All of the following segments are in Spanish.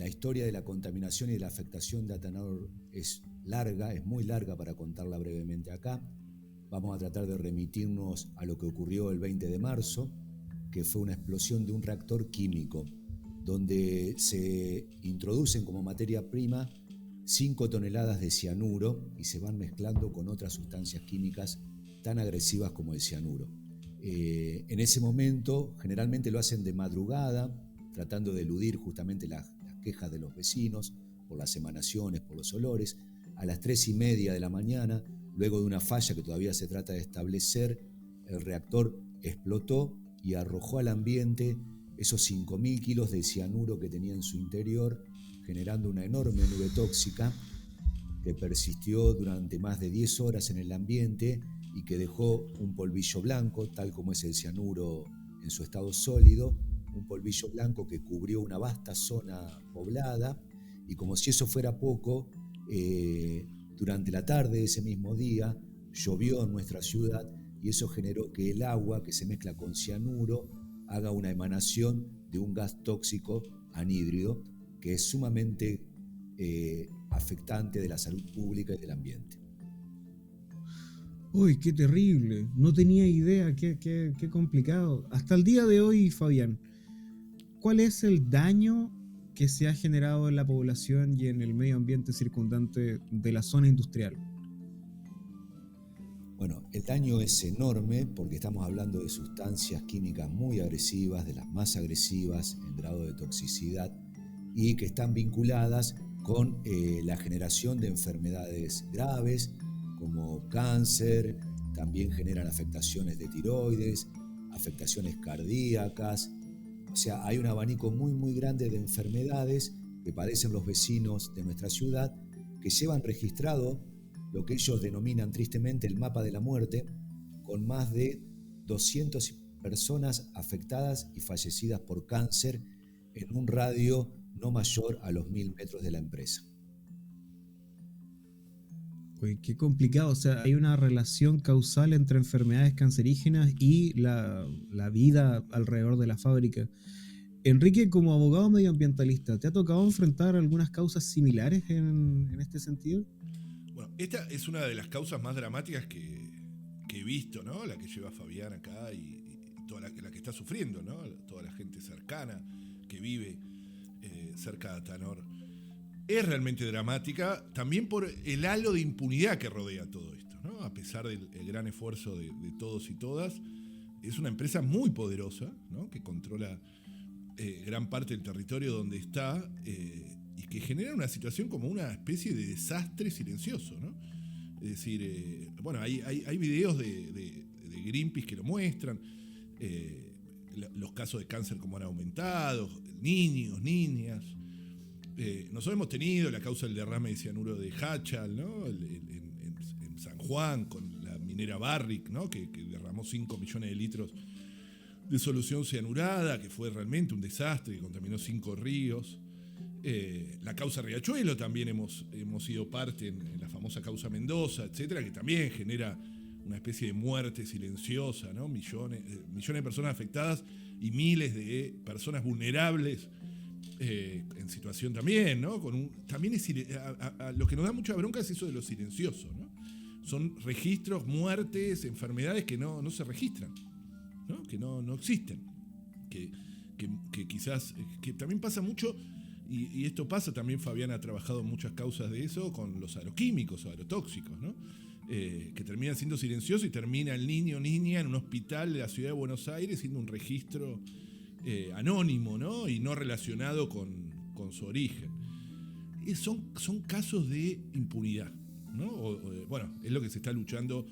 La historia de la contaminación y de la afectación de Atanor es larga, es muy larga para contarla brevemente acá. Vamos a tratar de remitirnos a lo que ocurrió el 20 de marzo, que fue una explosión de un reactor químico, donde se introducen como materia prima 5 toneladas de cianuro y se van mezclando con otras sustancias químicas tan agresivas como el cianuro. En ese momento, generalmente lo hacen de madrugada, tratando de eludir justamente las quejas de los vecinos por las emanaciones, por los olores. A las 3:30 de la mañana, luego de una falla que todavía se trata de establecer, el reactor explotó y arrojó al ambiente esos 5.000 kilos de cianuro que tenía en su interior, generando una enorme nube tóxica que persistió durante más de 10 horas en el ambiente y que dejó un polvillo blanco, tal como es el cianuro en su estado sólido, un polvillo blanco que cubrió una vasta zona poblada, y como si eso fuera poco, durante la tarde de ese mismo día llovió en nuestra ciudad y eso generó que el agua que se mezcla con cianuro haga una emanación de un gas tóxico anhídrido que es sumamente afectante de la salud pública y del ambiente. Uy, qué terrible. No tenía idea, qué complicado. Hasta el día de hoy, Fabián, ¿cuál es el daño que se ha generado en la población y en el medio ambiente circundante de la zona industrial? Bueno, el daño es enorme porque estamos hablando de sustancias químicas muy agresivas, de las más agresivas en grado de toxicidad y que están vinculadas con la generación de enfermedades graves como cáncer, también generan afectaciones de tiroides, afectaciones cardíacas. O sea, hay un abanico muy, muy grande de enfermedades que padecen los vecinos de nuestra ciudad que llevan registrado lo que ellos denominan tristemente el mapa de la muerte, con más de 200 personas afectadas y fallecidas por cáncer en un radio no mayor a los 1.000 metros de la empresa. Uy, qué complicado. O sea, hay una relación causal entre enfermedades cancerígenas y la vida alrededor de la fábrica. Enrique, como abogado medioambientalista, ¿te ha tocado enfrentar algunas causas similares en este sentido? Bueno, esta es una de las causas más dramáticas que he visto, ¿no? La que lleva Fabián acá y toda la que está sufriendo, ¿no? Toda la gente cercana que vive cerca de Atanor. Es realmente dramática, también por el halo de impunidad que rodea todo esto, ¿no? A pesar del gran esfuerzo de todos y todas, es una empresa muy poderosa, ¿no? Que controla gran parte del territorio donde está y que genera una situación como una especie de desastre silencioso, ¿no? Es decir, bueno, hay videos de Greenpeace que lo muestran, los casos de cáncer como han aumentado, niños, niñas. Nosotros hemos tenido la causa del derrame de cianuro de Hachal, ¿no? En San Juan, con la minera Barrick, ¿no? Que derramó 5 millones de litros de solución cianurada, que fue realmente un desastre, que contaminó 5 ríos. La causa Riachuelo también hemos sido parte en la famosa causa Mendoza, etcétera, que también genera una especie de muerte silenciosa, ¿no? Millones de personas afectadas y miles de personas vulnerables en situación también, ¿no? También lo que nos da mucha bronca es eso de lo silencioso, ¿no? Son registros, muertes, enfermedades que no se registran, ¿no? Que no existen, que quizás, que también pasa mucho, y esto pasa también, Fabián ha trabajado en muchas causas de eso, con los agroquímicos o agrotóxicos, ¿no? Que termina siendo silencioso y termina el niño o niña en un hospital de la ciudad de Buenos Aires siendo un registro anónimo, ¿no? Y no relacionado con su origen. Son casos de impunidad, ¿no? Bueno, es lo que se está luchando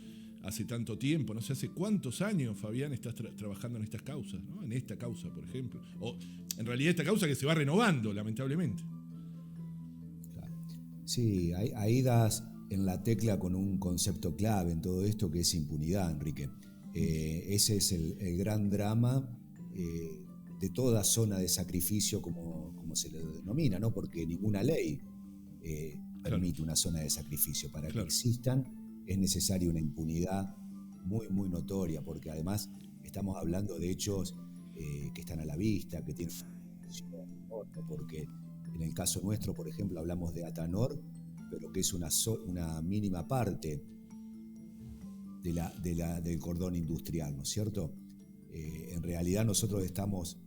hace tanto tiempo, no sé hace cuántos años, Fabián, estás trabajando en estas causas, ¿no? En esta causa, por ejemplo. O en realidad esta causa que se va renovando, lamentablemente. Claro. Sí, ahí das en la tecla con un concepto clave en todo esto que es impunidad, Enrique. Ese es el gran drama de toda zona de sacrificio, como se le denomina, ¿no? Porque ninguna ley permite una zona de sacrificio. Para que existan es necesaria una impunidad muy, muy notoria, porque además estamos hablando de hechos que están a la vista, que tienen porque En el caso nuestro, por ejemplo, hablamos de Atanor, pero que es una mínima parte del cordón industrial, ¿no es cierto? En realidad nosotros estamos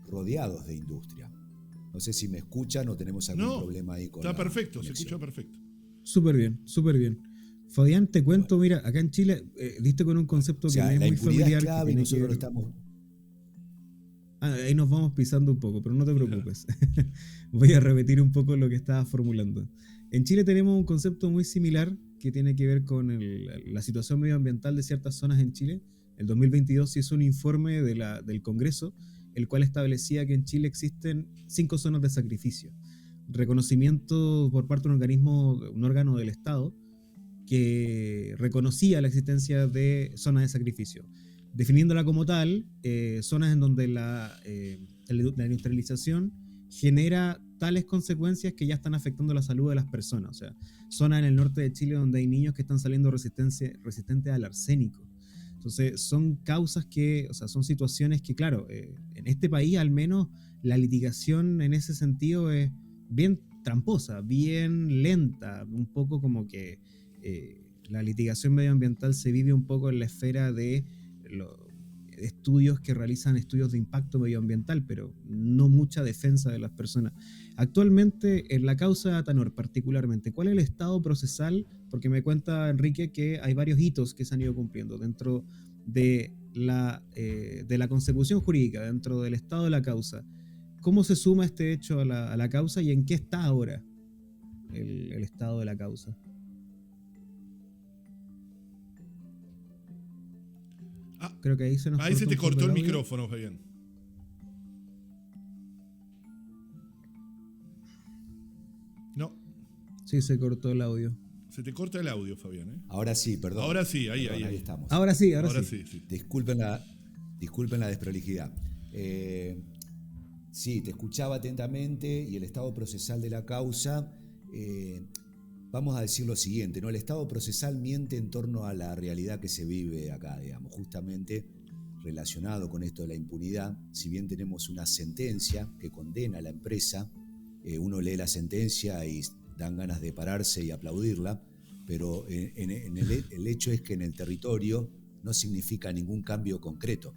rodeados de industria. No sé si me escuchan o tenemos algún problema ahí con está perfecto, conexión. Se escucha perfecto. Súper bien, súper bien. Fabián, te cuento, bueno, mira, acá en Chile diste con un concepto que me es muy familiar. Clave, que nosotros estamos... ahí nos vamos pisando un poco, pero no te preocupes. Voy a repetir un poco lo que estaba formulando. En Chile tenemos un concepto muy similar que tiene que ver con la situación medioambiental de ciertas zonas en Chile. El 2022 se hizo un informe del Congreso, el cual establecía que en Chile existen 5 zonas de sacrificio. Reconocimiento por parte de un órgano del Estado que reconocía la existencia de zonas de sacrificio, definiéndola como tal, zonas en donde la industrialización genera tales consecuencias que ya están afectando la salud de las personas. O sea, zonas en el norte de Chile donde hay niños que están saliendo resistentes al arsénico. Entonces, son causas son situaciones que, claro, en este país al menos la litigación en ese sentido es bien tramposa, bien lenta, un poco como que la litigación medioambiental se vive un poco en la esfera de estudios que realizan estudios de impacto medioambiental, pero no mucha defensa de las personas. Actualmente, en la causa de Atanor particularmente, ¿cuál es el estado procesal? Porque me cuenta Enrique que hay varios hitos que se han ido cumpliendo dentro de la consecución jurídica, dentro del estado de la causa. ¿Cómo se suma este hecho a la causa y en qué está ahora el estado de la causa? Creo que ahí se te cortó el micrófono, Fabián. No. Sí, se cortó el audio. Se te corta el audio, Fabián, ¿eh? Ahora sí, perdón. Ahora sí, ahí estamos. Ahora sí. Sí. Disculpen la desprolijidad. Sí, te escuchaba atentamente y el estado procesal de la causa, vamos a decir lo siguiente, ¿no? El estado procesal miente en torno a la realidad que se vive acá, digamos, justamente relacionado con esto de la impunidad. Si bien tenemos una sentencia que condena a la empresa, uno lee la sentencia y dan ganas de pararse y aplaudirla, pero el hecho es que en el territorio no significa ningún cambio concreto,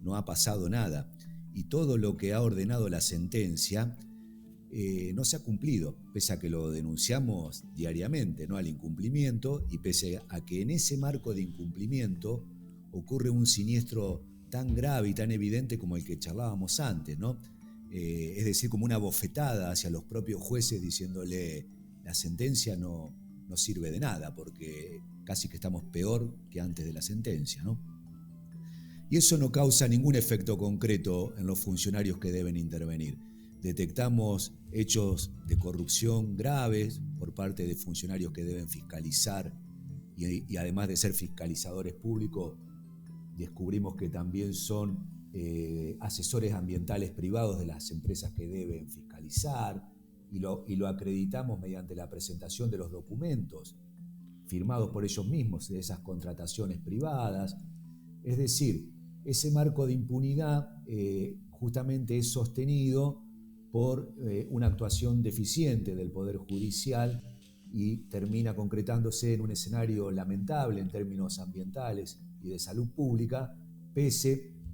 no ha pasado nada. Y todo lo que ha ordenado la sentencia no se ha cumplido, pese a que lo denunciamos diariamente, ¿no?, al incumplimiento, y pese a que en ese marco de incumplimiento ocurre un siniestro tan grave y tan evidente como el que charlábamos antes, ¿no? Es decir, como una bofetada hacia los propios jueces diciéndole la sentencia no sirve de nada porque casi que estamos peor que antes de la sentencia, ¿no? Y eso no causa ningún efecto concreto en los funcionarios que deben intervenir. Detectamos hechos de corrupción graves por parte de funcionarios que deben fiscalizar y además de ser fiscalizadores públicos, descubrimos que también son asesores ambientales privados de las empresas que deben fiscalizar y lo acreditamos mediante la presentación de los documentos firmados por ellos mismos de esas contrataciones privadas. Es decir, ese marco de impunidad justamente es sostenido por una actuación deficiente del Poder Judicial y termina concretándose en un escenario lamentable en términos ambientales y de salud pública,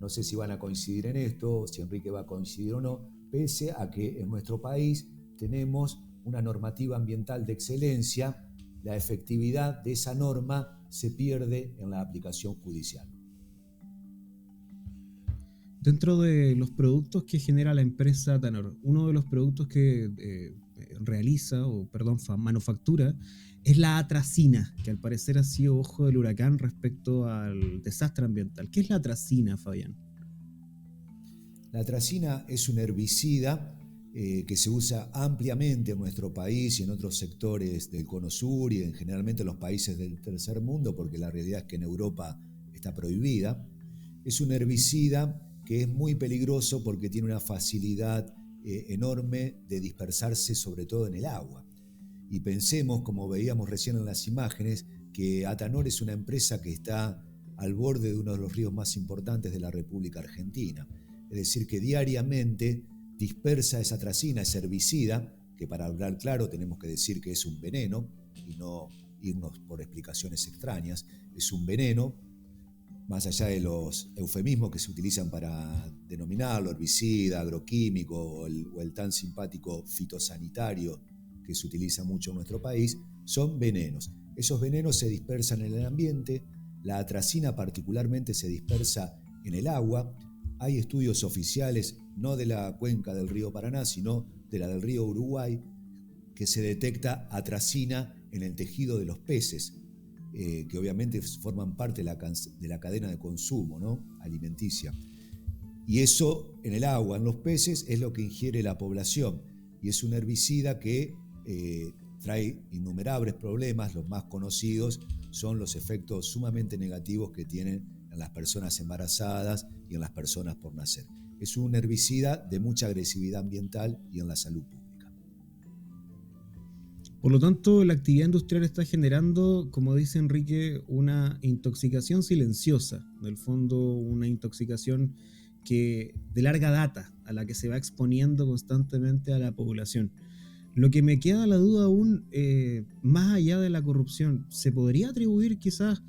no sé si van a coincidir en esto, si Enrique va a coincidir o no, pese a que en nuestro país tenemos una normativa ambiental de excelencia, la efectividad de esa norma se pierde en la aplicación judicial. Dentro de los productos que genera la empresa Atanor, uno de los productos que manufactura, es la atracina, que al parecer ha sido ojo del huracán respecto al desastre ambiental. ¿Qué es la atracina, Fabián? La atracina es un herbicida que se usa ampliamente en nuestro país y en otros sectores del Cono Sur y generalmente en los países del tercer mundo, porque la realidad es que en Europa está prohibida. Es un herbicida que es muy peligroso porque tiene una facilidad enorme de dispersarse, sobre todo en el agua. Y pensemos, como veíamos recién en las imágenes, que Atanor es una empresa que está al borde de uno de los ríos más importantes de la República Argentina. Es decir, que diariamente dispersa esa atracina, ese herbicida, que para hablar claro tenemos que decir que es un veneno y no irnos por explicaciones extrañas. Es un veneno, más allá de los eufemismos que se utilizan para denominarlo, herbicida, agroquímico o el tan simpático fitosanitario que se utiliza mucho en nuestro país, son venenos. Esos venenos se dispersan en el ambiente, la atracina particularmente se dispersa en el agua. Hay estudios oficiales, no de la cuenca del río Paraná, sino de la del río Uruguay, que se detecta atracina en el tejido de los peces, que obviamente forman parte de la cadena de consumo, ¿no?, alimenticia. Y eso en el agua, en los peces, es lo que ingiere la población. Y es un herbicida que trae innumerables problemas. Los más conocidos son los efectos sumamente negativos que tienen en las personas embarazadas y en las personas por nacer. Es un herbicida de mucha agresividad ambiental y en la salud pública. Por lo tanto, la actividad industrial está generando, como dice Enrique, una intoxicación silenciosa. En el fondo, una intoxicación que de larga data, a la que se va exponiendo constantemente a la población. Lo que me queda la duda aún, más allá de la corrupción, ¿se podría atribuir quizás,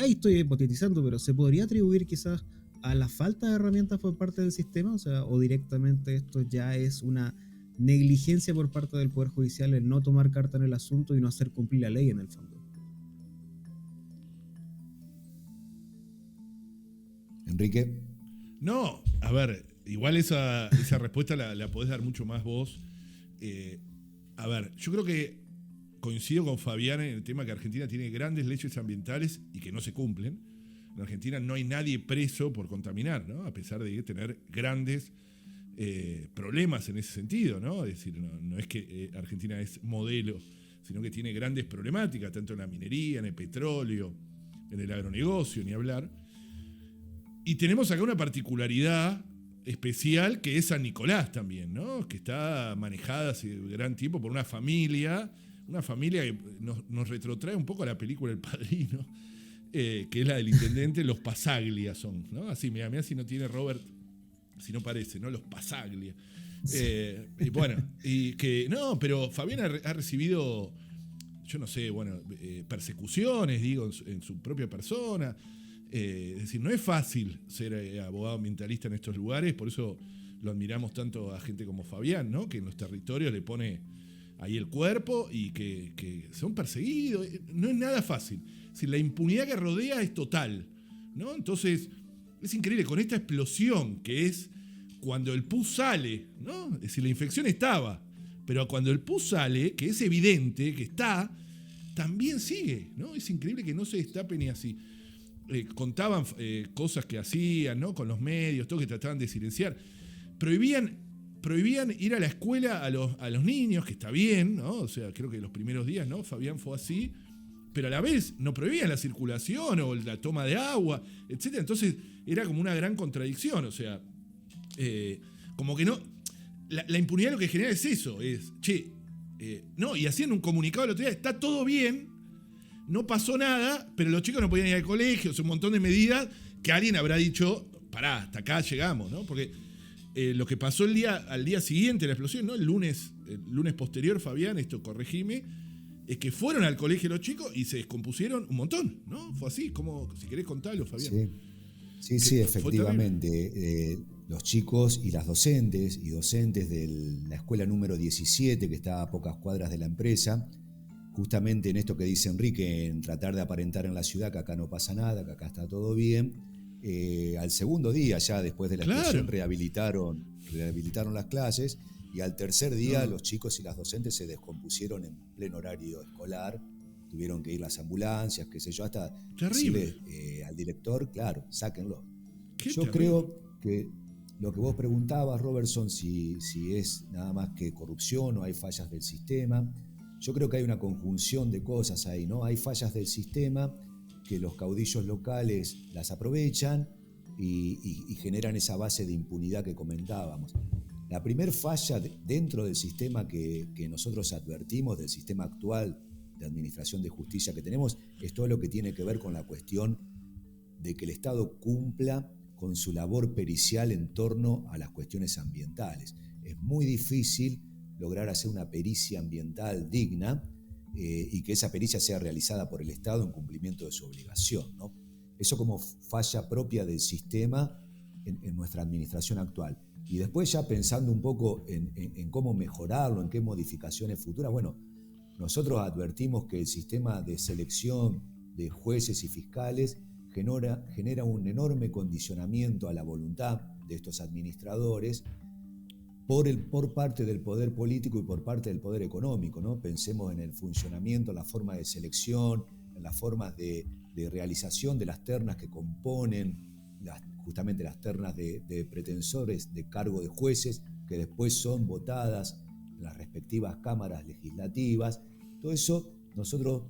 ahí estoy hipotetizando, pero se podría atribuir quizás a la falta de herramientas por parte del sistema? O sea, o directamente esto ya es una negligencia por parte del Poder Judicial en no tomar carta en el asunto y no hacer cumplir la ley en el fondo. Enrique. No, a ver, igual esa respuesta la podés dar mucho más vos. A ver, yo creo que coincido con Fabián en el tema que Argentina tiene grandes leyes ambientales y que no se cumplen. En Argentina no hay nadie preso por contaminar, ¿no? A pesar de tener grandes problemas en ese sentido, ¿no? Es decir, no es que Argentina es modelo, sino que tiene grandes problemáticas, tanto en la minería, en el petróleo, en el agronegocio, ni hablar. Y tenemos acá una particularidad especial que es San Nicolás también, ¿no? Que está manejada hace gran tiempo por una familia que nos retrotrae un poco a la película El Padrino, que es la del intendente, los Pasaglia son, ¿no? Así, mira si no tiene Robert, si no parece, ¿no? Los Pasaglia. Y bueno, y que, no, pero Fabián ha recibido, yo no sé, bueno, persecuciones, digo, en su propia persona. Es decir, no es fácil ser abogado ambientalista en estos lugares, por eso lo admiramos tanto a gente como Fabián, ¿no? Que en los territorios le pone ahí el cuerpo y que son perseguidos. No es nada fácil. Es decir, la impunidad que rodea es total, ¿no? Entonces, es increíble, con esta explosión que es cuando el pus sale, ¿no? Es decir, la infección estaba, pero cuando el pus sale, que es evidente que está, también sigue, ¿no? Es increíble que no se destape ni así. Contaban cosas que hacían, ¿no? Con los medios, todo, que trataban de silenciar. Prohibían ir a la escuela a los niños, que está bien, ¿no? O sea, creo que los primeros días, ¿no? Fabián fue así, pero a la vez no prohibían la circulación o la toma de agua, etc. Entonces era como una gran contradicción, o sea, como que no... La impunidad lo que genera es eso, es, no, y hacían un comunicado el otro día, está todo bien, no pasó nada, pero los chicos no podían ir al colegio, o sea, un montón de medidas que alguien habrá dicho, pará, hasta acá llegamos, ¿no? Porque lo que pasó al día siguiente de la explosión, ¿no? El lunes posterior, Fabián, esto corregime, es que fueron al colegio los chicos y se descompusieron un montón, ¿no? Fue así, como, si querés contarlo, Fabián. Sí, efectivamente. Los chicos y las docentes y docentes de la escuela número 17, que está a pocas cuadras de la empresa, justamente en esto que dice Enrique, en tratar de aparentar en la ciudad que acá no pasa nada, que acá está todo bien, al segundo día, ya después de la explosión, rehabilitaron las clases, y al tercer día los chicos y las docentes se descompusieron en pleno horario escolar, tuvieron que ir las ambulancias, qué sé yo, hasta decirle al director, claro, sáquenlo. Yo creo que lo que vos preguntabas, Robertson, si es nada más que corrupción o hay fallas del sistema, yo creo que hay una conjunción de cosas ahí, ¿no? Hay fallas del sistema que los caudillos locales las aprovechan y generan esa base de impunidad que comentábamos. La primer falla dentro del sistema que nosotros advertimos, del sistema actual de administración de justicia que tenemos, es todo lo que tiene que ver con la cuestión de que el Estado cumpla con su labor pericial en torno a las cuestiones ambientales. Es muy difícil lograr hacer una pericia ambiental digna y que esa pericia sea realizada por el Estado en cumplimiento de su obligación, ¿no? Eso como falla propia del sistema en nuestra administración actual. Y después ya pensando un poco en cómo mejorarlo, en qué modificaciones futuras, bueno, nosotros advertimos que el sistema de selección de jueces y fiscales genera un enorme condicionamiento a la voluntad de estos administradores por parte del poder político y por parte del poder económico, ¿no? Pensemos en el funcionamiento, en la forma de selección, en las formas de realización de las ternas que componen justamente las ternas de pretensores de cargo de jueces, que después son votadas en las respectivas cámaras legislativas. Todo eso nosotros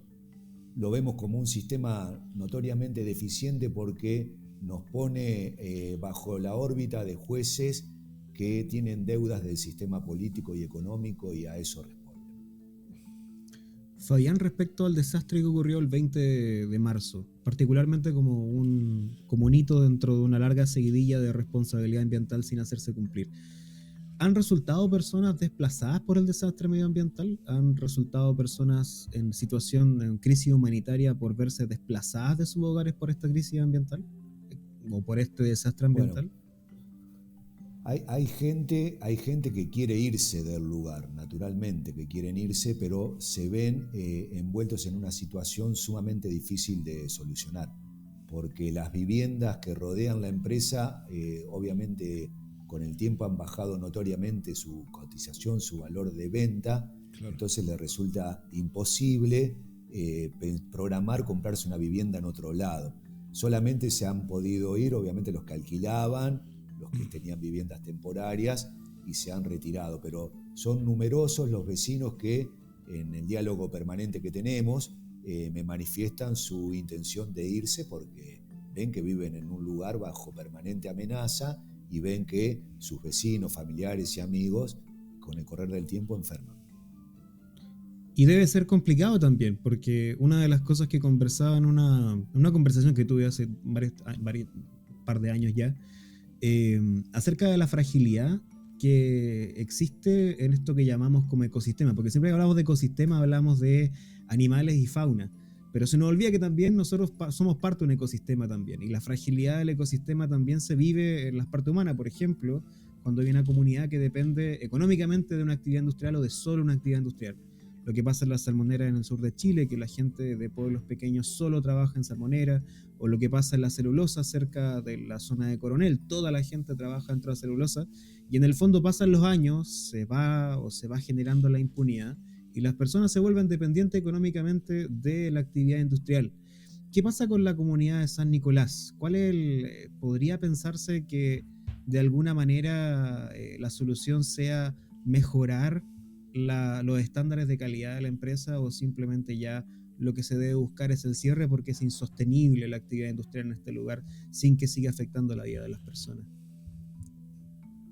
lo vemos como un sistema notoriamente deficiente porque nos pone bajo la órbita de jueces que tienen deudas del sistema político y económico, y a eso responden. Fabián, respecto al desastre que ocurrió el 20 de marzo, particularmente como un hito dentro de una larga seguidilla de responsabilidad ambiental sin hacerse cumplir, ¿han resultado personas desplazadas por el desastre medioambiental? ¿Han resultado personas en situación, en crisis humanitaria, por verse desplazadas de sus hogares por esta crisis ambiental? ¿O por este desastre ambiental? Bueno, hay gente que quiere irse del lugar, naturalmente que quieren irse, pero se ven envueltos en una situación sumamente difícil de solucionar, porque las viviendas que rodean la empresa, obviamente con el tiempo han bajado notoriamente su cotización, su valor de venta, claro. Entonces les resulta imposible programar comprarse una vivienda en otro lado. Solamente se han podido ir, obviamente, los que alquilaban, los que tenían viviendas temporarias, y se han retirado, pero son numerosos los vecinos que en el diálogo permanente que tenemos me manifiestan su intención de irse porque ven que viven en un lugar bajo permanente amenaza y ven que sus vecinos, familiares y amigos con el correr del tiempo enferman. Y debe ser complicado también, porque una de las cosas que conversaba en una conversación que tuve hace varios par de años ya, acerca de la fragilidad que existe en esto que llamamos como ecosistema, porque siempre que hablamos de ecosistema hablamos de animales y fauna, pero se nos olvida que también nosotros somos parte de un ecosistema también, y la fragilidad del ecosistema también se vive en las partes humanas. Por ejemplo, cuando hay una comunidad que depende económicamente de una actividad industrial o de solo una actividad industrial. Lo que pasa en las salmoneras en el sur de Chile, que la gente de pueblos pequeños solo trabaja en salmonera, o lo que pasa en la celulosa cerca de la zona de Coronel, toda la gente trabaja dentro de la celulosa, y en el fondo pasan los años, se va generando la impunidad, y las personas se vuelven dependientes económicamente de la actividad industrial. ¿Qué pasa con la comunidad de San Nicolás? ¿Podría pensarse que de alguna manera la solución sea mejorar los estándares de calidad de la empresa, o simplemente ya lo que se debe buscar es el cierre porque es insostenible la actividad industrial en este lugar sin que siga afectando la vida de las personas?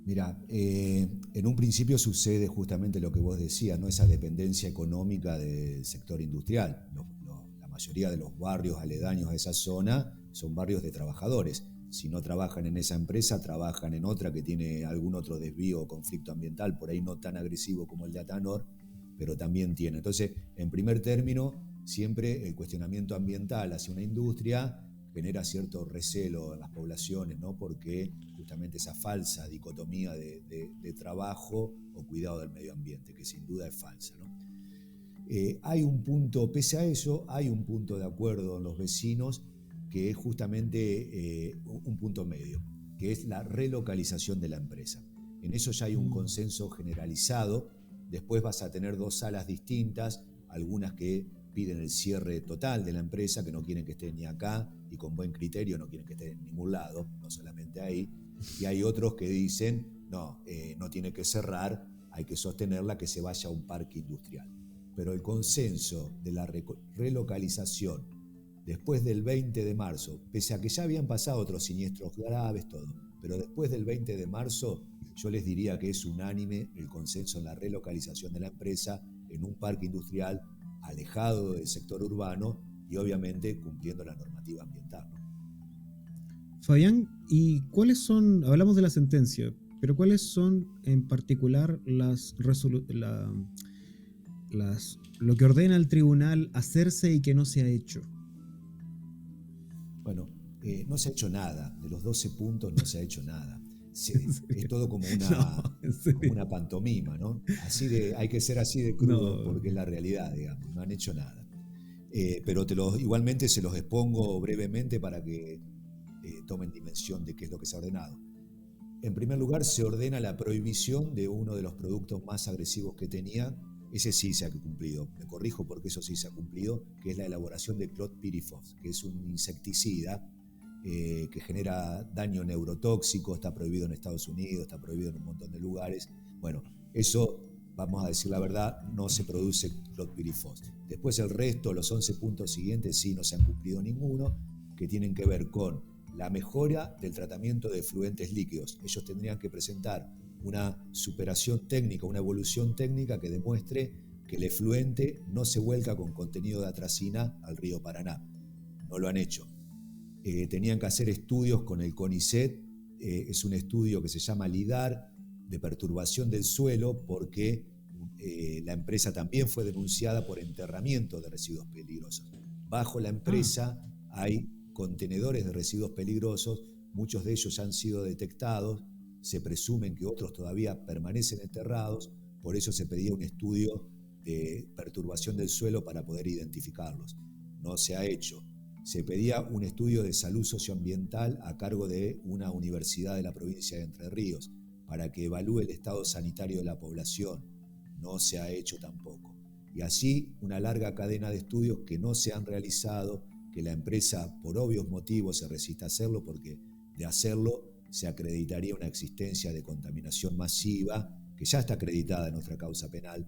Mira, en un principio sucede justamente lo que vos decías, ¿no? Esa dependencia económica del sector industrial. La mayoría de los barrios aledaños a esa zona son barrios de trabajadores. Si no trabajan en esa empresa, trabajan en otra que tiene algún otro desvío o conflicto ambiental, por ahí no tan agresivo como el de Atanor, pero también tiene. Entonces, en primer término, siempre el cuestionamiento ambiental hacia una industria genera cierto recelo en las poblaciones, ¿no? Porque justamente esa falsa dicotomía de trabajo o cuidado del medio ambiente, que sin duda es falsa, ¿no? Hay un punto, pese a eso, hay un punto de acuerdo en los vecinos que es justamente un punto medio, que es la relocalización de la empresa. En eso ya hay un consenso generalizado. Después vas a tener dos salas distintas, algunas que piden el cierre total de la empresa, que no quieren que esté ni acá, y con buen criterio no quieren que esté en ningún lado, no solamente ahí. Y hay otros que dicen, no tiene que cerrar, hay que sostenerla, que se vaya a un parque industrial. Pero el consenso de la relocalización después del 20 de marzo, pese a que ya habían pasado otros siniestros graves, todo, pero después del 20 de marzo yo les diría que es unánime el consenso en la relocalización de la empresa en un parque industrial alejado del sector urbano y obviamente cumpliendo la normativa ambiental, ¿no? Fabián, ¿y cuáles son, hablamos de la sentencia, Pero ¿cuáles son en particular lo que ordena el tribunal hacerse y que no se ha hecho? Bueno, no se ha hecho nada. De los 12 puntos no se ha hecho nada. Es todo como una pantomima, ¿no? Hay que ser así de crudo, porque es la realidad, digamos. No han hecho nada. Pero igualmente se los expongo brevemente para que tomen dimensión de qué es lo que se ha ordenado. En primer lugar, se ordena la prohibición de uno de los productos más agresivos que tenía. Ese sí se ha cumplido. Me corrijo porque eso sí se ha cumplido, que es la elaboración de clotpirifos, que es un insecticida que genera daño neurotóxico. Está prohibido en Estados Unidos, está prohibido en un montón de lugares. Bueno, eso, vamos a decir la verdad, no se produce clotpirifos. Después el resto, los 11 puntos siguientes, sí no se han cumplido ninguno, que tienen que ver con la mejora del tratamiento de efluentes líquidos. Ellos tendrían que presentar una superación técnica, una evolución técnica que demuestre que el efluente no se vuelca con contenido de atracina al río Paraná. No lo han hecho. Tenían que hacer estudios con el CONICET. Es un estudio que se llama LIDAR, de perturbación del suelo, porque la empresa también fue denunciada por enterramiento de residuos peligrosos. Bajo la empresa hay contenedores de residuos peligrosos, muchos de ellos ya han sido detectados, se presumen que otros todavía permanecen enterrados, por eso se pedía un estudio de perturbación del suelo para poder identificarlos. No se ha hecho. Se pedía un estudio de salud socioambiental a cargo de una universidad de la provincia de Entre Ríos para que evalúe el estado sanitario de la población. No se ha hecho tampoco. Y así una larga cadena de estudios que no se han realizado, que la empresa por obvios motivos se resiste a hacerlo, porque de hacerlo se acreditaría una existencia de contaminación masiva, que ya está acreditada en nuestra causa penal,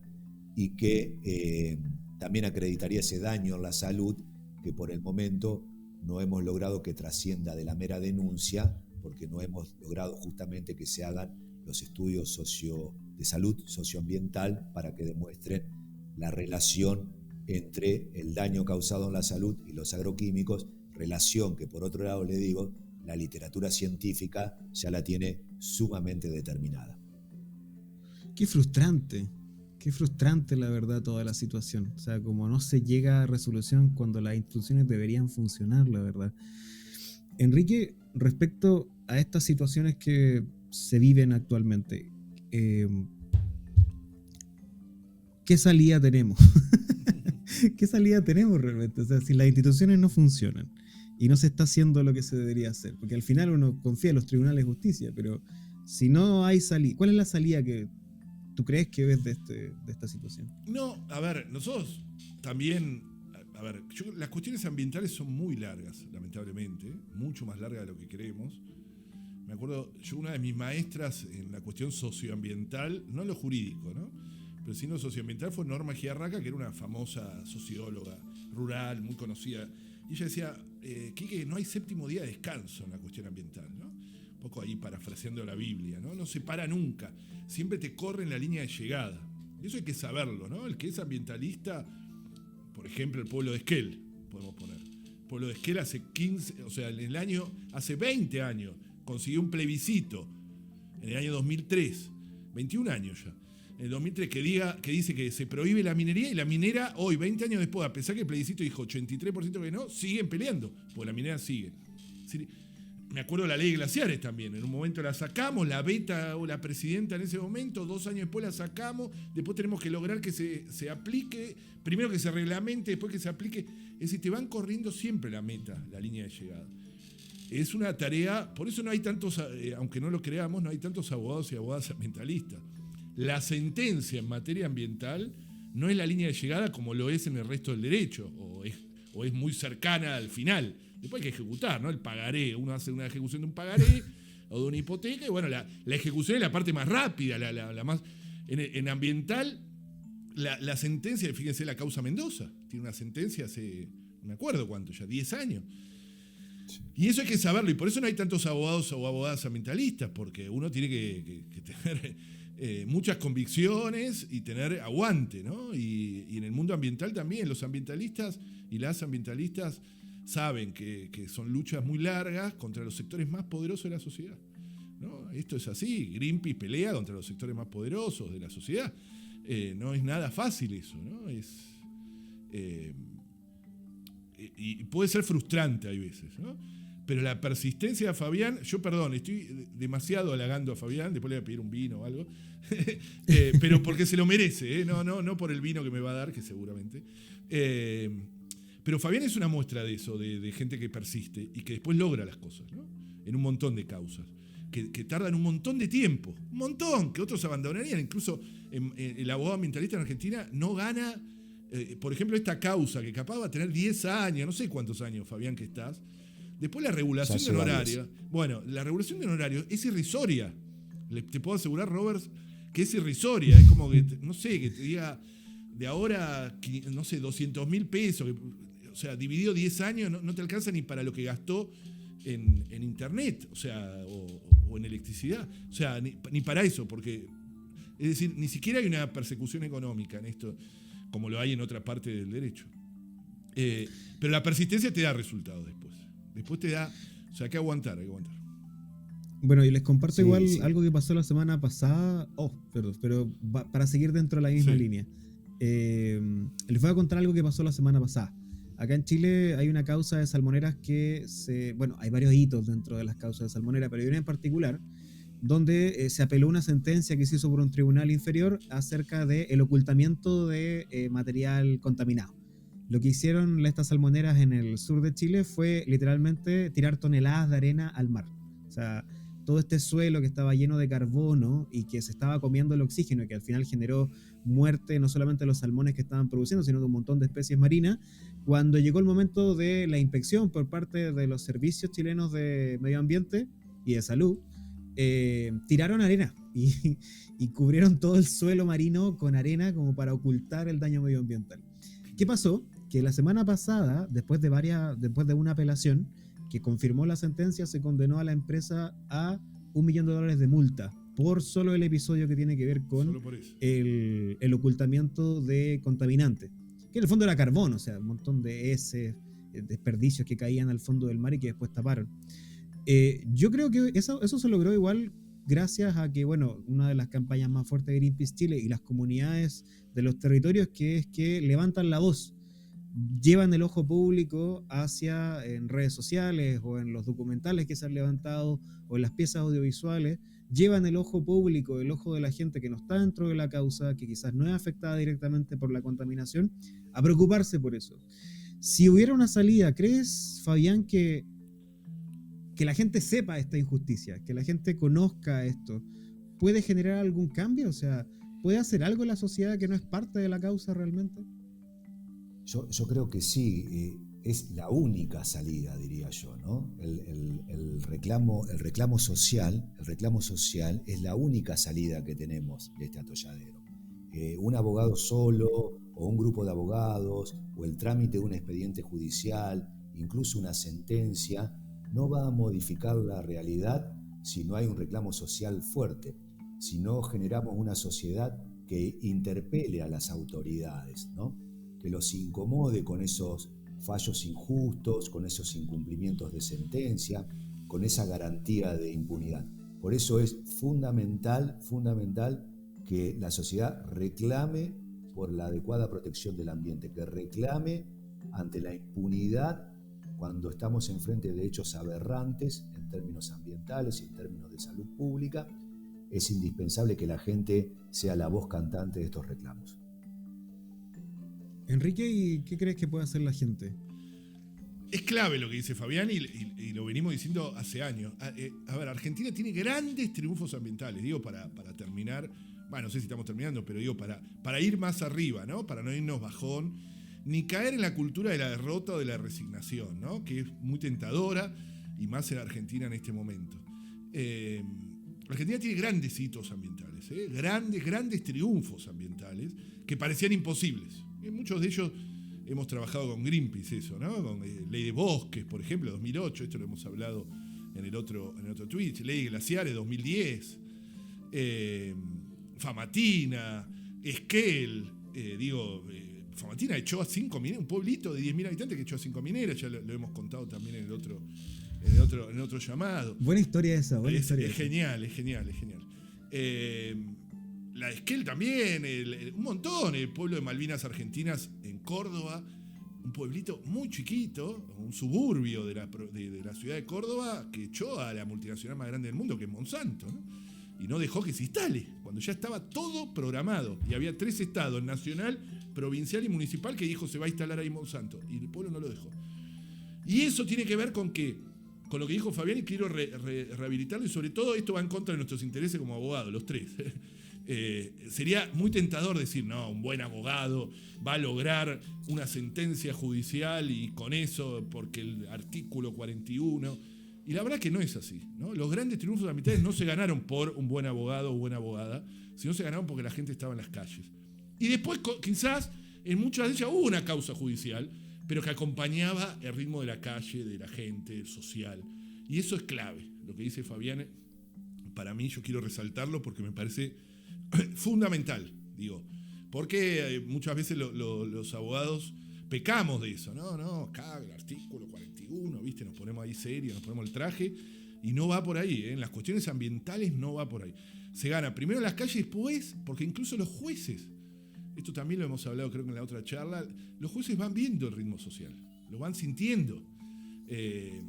y que también acreditaría ese daño en la salud que por el momento no hemos logrado que trascienda de la mera denuncia, porque no hemos logrado justamente que se hagan los estudios de salud socioambiental para que demuestren la relación entre el daño causado en la salud y los agroquímicos, relación que por otro lado le digo, la literatura científica ya la tiene sumamente determinada. Qué frustrante la verdad toda la situación. O sea, como no se llega a resolución cuando las instituciones deberían funcionar, la verdad. Enrique, respecto a estas situaciones que se viven actualmente, ¿qué salida tenemos? ¿Qué salida tenemos realmente? O sea, si las instituciones no funcionan y no se está haciendo lo que se debería hacer, porque al final uno confía en los tribunales de justicia, pero si no hay salida, ¿cuál es la salida que tú crees que ves de esta situación? No, a ver, nosotros también, las cuestiones ambientales son muy largas, lamentablemente, mucho más largas de lo que creemos. Me acuerdo, una de mis maestras en la cuestión socioambiental, no en lo jurídico, ¿no? Pero sí en lo socioambiental, fue Norma Giarraca, que era una famosa socióloga rural, muy conocida. Y ella decía, Quique, no hay séptimo día de descanso en la cuestión ambiental, ¿no? Un poco ahí parafraseando la Biblia, ¿no? No se para nunca. Siempre te corre en la línea de llegada. Y eso hay que saberlo, ¿no? El que es ambientalista, por ejemplo, el pueblo de Esquel, podemos poner. El pueblo de Esquel hace 20 años, consiguió un plebiscito en el año 2003, 21 años ya. En el 2003 que dice que se prohíbe la minería, y la minera hoy, 20 años después, a pesar que el plebiscito dijo 83% que no, siguen peleando, porque la minera sigue. Me acuerdo de la ley de glaciares también, en un momento la sacamos, la veta o la presidenta en ese momento, 2 años después la sacamos, después tenemos que lograr que se aplique, primero que se reglamente, después que se aplique. Es decir, te van corriendo siempre la meta, la línea de llegada. Es una tarea, por eso no hay tantos, aunque no lo creamos, no hay tantos abogados y abogadas ambientalistas. La sentencia en materia ambiental no es la línea de llegada como lo es en el resto del derecho, o es muy cercana al final. Después hay que ejecutar, ¿no? El pagaré, uno hace una ejecución de un pagaré o de una hipoteca, y bueno, la ejecución es la parte más rápida, la más... En ambiental, la sentencia, fíjense la causa Mendoza, tiene una sentencia hace, no me acuerdo cuánto ya, 10 años. Y eso hay que saberlo, y por eso no hay tantos abogados o abogadas ambientalistas, porque uno tiene que tener muchas convicciones y tener aguante, ¿no? Y en el mundo ambiental también, los ambientalistas y las ambientalistas saben que son luchas muy largas contra los sectores más poderosos de la sociedad. ¿no? Esto es así. Greenpeace pelea contra los sectores más poderosos de la sociedad. No es nada fácil eso, ¿no? Y puede ser frustrante hay veces, ¿no? Pero la persistencia de Fabián, yo perdón, estoy demasiado halagando a Fabián, después le voy a pedir un vino o algo, pero porque se lo merece, no por el vino que me va a dar, que seguramente. Pero Fabián es una muestra de eso, de gente que persiste y que después logra las cosas, ¿no? En un montón de causas, que tardan un montón de tiempo, un montón, que otros abandonarían. Incluso el abogado ambientalista en Argentina no gana, por ejemplo, esta causa, que capaz va a tener 10 años, no sé cuántos años, Fabián, que estás. Después la regulación de honorarios. Bueno, la regulación de honorarios es irrisoria. Te puedo asegurar, Robert, que es irrisoria. Es como que, no sé, que te diga de ahora, no sé, 200.000 pesos. O sea, dividido 10 años no te alcanza ni para lo que gastó en internet, o sea, o en electricidad. O sea, ni para eso, porque, es decir, ni siquiera hay una persecución económica en esto, como lo hay en otra parte del derecho. Pero la persistencia te da resultados después. Después te da, o sea, hay que aguantar. Bueno, y les comparto algo que pasó la semana pasada. Pero para seguir dentro de la misma línea. Les voy a contar algo que pasó la semana pasada. Acá en Chile hay una causa de salmoneras hay varios hitos dentro de las causas de salmonera, pero hay una en particular donde se apeló una sentencia que se hizo por un tribunal inferior acerca del ocultamiento de material contaminado. Lo que hicieron estas salmoneras en el sur de Chile fue literalmente tirar toneladas de arena al mar. O sea, todo este suelo que estaba lleno de carbono y que se estaba comiendo el oxígeno y que al final generó muerte no solamente de los salmones que estaban produciendo, sino de un montón de especies marinas. Cuando llegó el momento de la inspección por parte de los servicios chilenos de medio ambiente y de salud, tiraron arena y cubrieron todo el suelo marino con arena como para ocultar el daño medioambiental. ¿Qué pasó? Que la semana pasada, después de una apelación que confirmó la sentencia, se condenó a la empresa a $1 millón de multa por solo el episodio que tiene que ver con el ocultamiento de contaminantes, que en el fondo era carbón, o sea, un montón de heces, desperdicios que caían al fondo del mar y que después taparon. Yo creo que eso se logró igual gracias a que, una de las campañas más fuertes de Greenpeace Chile y las comunidades de los territorios, que es que levantan la voz, llevan el ojo público hacia en redes sociales o en los documentales que se han levantado o en las piezas audiovisuales, llevan el ojo público, el ojo de la gente que no está dentro de la causa, que quizás no es afectada directamente por la contaminación, a preocuparse por eso. Si hubiera una salida, ¿crees, Fabián, que la gente sepa esta injusticia, que la gente conozca esto, puede generar algún cambio? O sea, ¿puede hacer algo la sociedad que no es parte de la causa realmente? Yo creo que sí, es la única salida, diría yo, ¿no? El reclamo social es la única salida que tenemos de este atolladero. Un abogado solo, o un grupo de abogados, o el trámite de un expediente judicial, incluso una sentencia, no va a modificar la realidad si no hay un reclamo social fuerte, si no generamos una sociedad que interpele a las autoridades, ¿no? Que los incomode con esos fallos injustos, con esos incumplimientos de sentencia, con esa garantía de impunidad. Por eso es fundamental que la sociedad reclame por la adecuada protección del ambiente, que reclame ante la impunidad cuando estamos enfrente de hechos aberrantes en términos ambientales y en términos de salud pública. Es indispensable que la gente sea la voz cantante de estos reclamos. Enrique, ¿y qué crees que puede hacer la gente? Es clave lo que dice Fabián y lo venimos diciendo hace años. A ver, Argentina tiene grandes triunfos ambientales, digo, para terminar, bueno, no sé si estamos terminando, pero digo, para ir más arriba, ¿no? Para no irnos bajón, ni caer en la cultura de la derrota o de la resignación, ¿no? Que es muy tentadora, y más en Argentina en este momento. Argentina tiene grandes hitos ambientales, grandes triunfos ambientales que parecían imposibles. En muchos de ellos hemos trabajado con Greenpeace, eso, ¿no? Con Ley de Bosques, por ejemplo, 2008, esto lo hemos hablado en el otro Twitch, Ley de Glaciares, 2010, Famatina, Esquel, Famatina echó a 5 mineras, un pueblito de 10.000 habitantes que echó a 5 mineras, ya lo hemos contado también en el otro en otro llamado. Buena historia esa, buena historia. Es genial. La de Esquel también, un montón, el pueblo de Malvinas Argentinas en Córdoba, un pueblito muy chiquito, un suburbio de la ciudad de Córdoba, que echó a la multinacional más grande del mundo, que es Monsanto, ¿no? Y no dejó que se instale, cuando ya estaba todo programado. Y había 3 estados, nacional, provincial y municipal, que dijo se va a instalar ahí Monsanto. Y el pueblo no lo dejó. Y eso tiene que ver con lo que dijo Fabián, y quiero rehabilitarlo, y sobre todo esto va en contra de nuestros intereses como abogados, los 3. Sería muy tentador decir, no, un buen abogado va a lograr una sentencia judicial y con eso, porque el artículo 41... Y la verdad que no es así, ¿no? Los grandes triunfos ambientales no se ganaron por un buen abogado o buena abogada, sino se ganaron porque la gente estaba en las calles. Y después, quizás, en muchas de ellas hubo una causa judicial, pero que acompañaba el ritmo de la calle, de la gente, social. Y eso es clave. Lo que dice Fabián, para mí, yo quiero resaltarlo porque me parece fundamental, digo. Porque muchas veces los abogados pecamos de eso, ¿no? Acá el artículo 41, ¿viste? Nos ponemos ahí serios, nos ponemos el traje, y no va por ahí, ¿eh? En las cuestiones ambientales no va por ahí. Se gana primero en las calles, después, porque incluso los jueces, esto también lo hemos hablado creo que en la otra charla, los jueces van viendo el ritmo social, lo van sintiendo.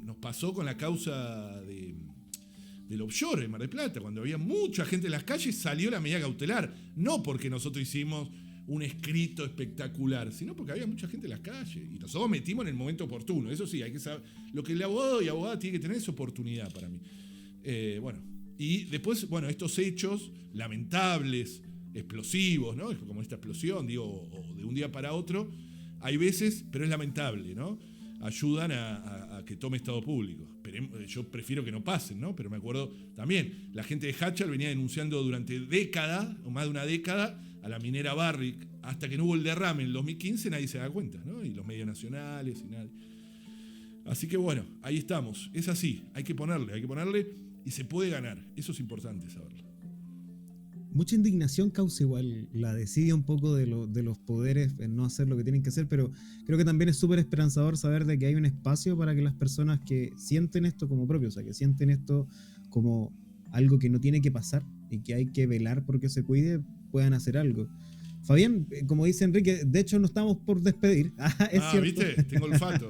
Nos pasó con la causa del offshore en Mar del Plata, cuando había mucha gente en las calles, salió la medida cautelar, no porque nosotros hicimos un escrito espectacular, sino porque había mucha gente en las calles y nosotros metimos en el momento oportuno. Eso sí, hay que saber, lo que el abogado y abogada tiene que tener es oportunidad para mí. Y después, estos hechos lamentables, explosivos, ¿no? Como esta explosión, digo, o de un día para otro, hay veces, pero es lamentable, ¿no? Ayudan a que tome estado público. Pero yo prefiero que no pasen, ¿no? Pero me acuerdo también, la gente de Hatchell venía denunciando durante décadas, o más de una década, a la minera Barrick, hasta que no hubo el derrame en el 2015, nadie se da cuenta, ¿no? Y los medios nacionales y nadie. Así que bueno, ahí estamos. Es así, hay que ponerle y se puede ganar. Eso es importante saberlo. Mucha indignación causa igual la desidia un poco de los poderes en no hacer lo que tienen que hacer, pero creo que también es súper esperanzador saber de que hay un espacio para que las personas que sienten esto como propio, o sea, que sienten esto como algo que no tiene que pasar y que hay que velar porque se cuide, puedan hacer algo. Fabián, como dice Enrique, de hecho nos estamos por despedir. Es cierto. ¿Viste? Tengo olfato.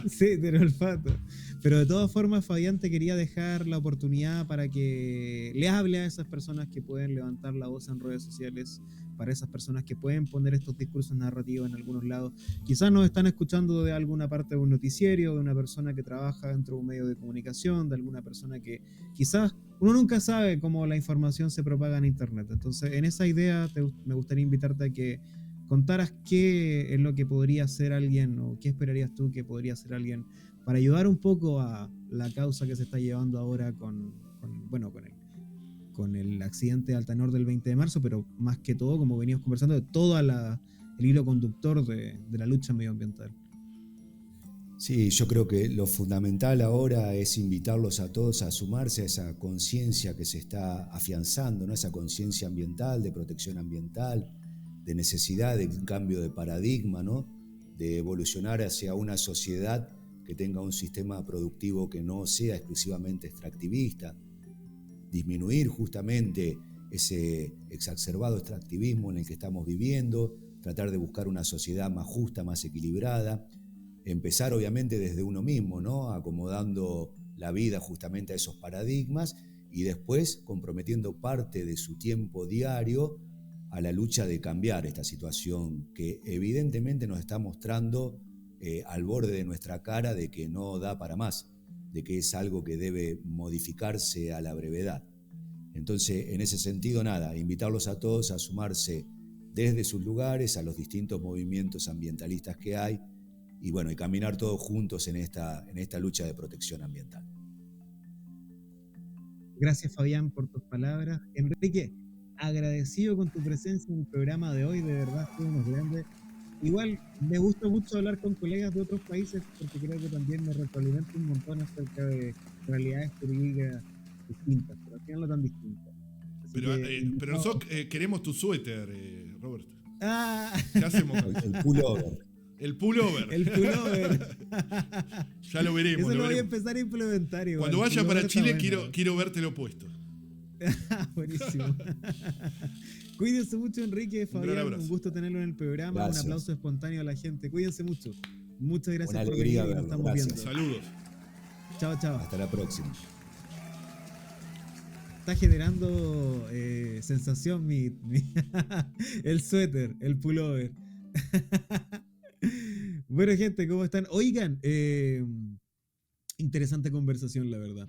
Sí, tengo olfato. Pero de todas formas, Fabián, te quería dejar la oportunidad para que le hable a esas personas que pueden levantar la voz en redes sociales, para esas personas que pueden poner estos discursos narrativos en algunos lados. Quizás nos están escuchando de alguna parte de un noticiero, de una persona que trabaja dentro de un medio de comunicación, de alguna persona que quizás uno nunca sabe cómo la información se propaga en internet. Entonces, en esa idea me gustaría invitarte a que contaras qué es lo que podría hacer alguien, o qué esperarías tú que podría hacer alguien para ayudar un poco a la causa que se está llevando ahora con el accidente de Altanor del 20 de marzo, pero más que todo, como veníamos conversando, de todo el hilo conductor de la lucha medioambiental. Sí, yo creo que lo fundamental ahora es invitarlos a todos a sumarse a esa conciencia que se está afianzando, ¿no? Esa conciencia ambiental, de protección ambiental, de necesidad de un cambio de paradigma, ¿no? De evolucionar hacia una sociedad que tenga un sistema productivo que no sea exclusivamente extractivista, disminuir justamente ese exacerbado extractivismo en el que estamos viviendo, tratar de buscar una sociedad más justa, más equilibrada, empezar obviamente desde uno mismo, ¿no? Acomodando la vida justamente a esos paradigmas y después comprometiendo parte de su tiempo diario a la lucha de cambiar esta situación que evidentemente nos está mostrando al borde de nuestra cara de que no da para más, de que es algo que debe modificarse a la brevedad. Entonces, en ese sentido, nada, invitarlos a todos a sumarse desde sus lugares a los distintos movimientos ambientalistas que hay y bueno, y caminar todos juntos en esta lucha de protección ambiental. Gracias, Fabián, por tus palabras. Enrique, agradecido con tu presencia en el programa de hoy, de verdad, fuimos grandes. Igual me gusta mucho hablar con colegas de otros países porque creo que también me retroalimenta un montón acerca de realidades jurídicas distintas, pero al final no tan distintas. Pero nosotros queremos tu suéter, Roberto. Ah. ¿Qué hacemos? El pullover. El pullover. El pullover. Ya lo veremos. Eso lo voy a veremos. empezar a implementar igual. Cuando vaya para Chile bueno. quiero vértelo puesto. Buenísimo. Cuídense mucho, Enrique, Fabián. abrazo. Un gusto tenerlo en el programa. Gracias. Un aplauso espontáneo a la gente. Cuídense mucho. Muchas gracias Una por alegría venir y nos verlo. estamos Gracias. viendo. Saludos. Chao, chao. Hasta la próxima. Está generando sensación el suéter, el pullover. Bueno, gente, ¿cómo están? Oigan, interesante conversación, la verdad.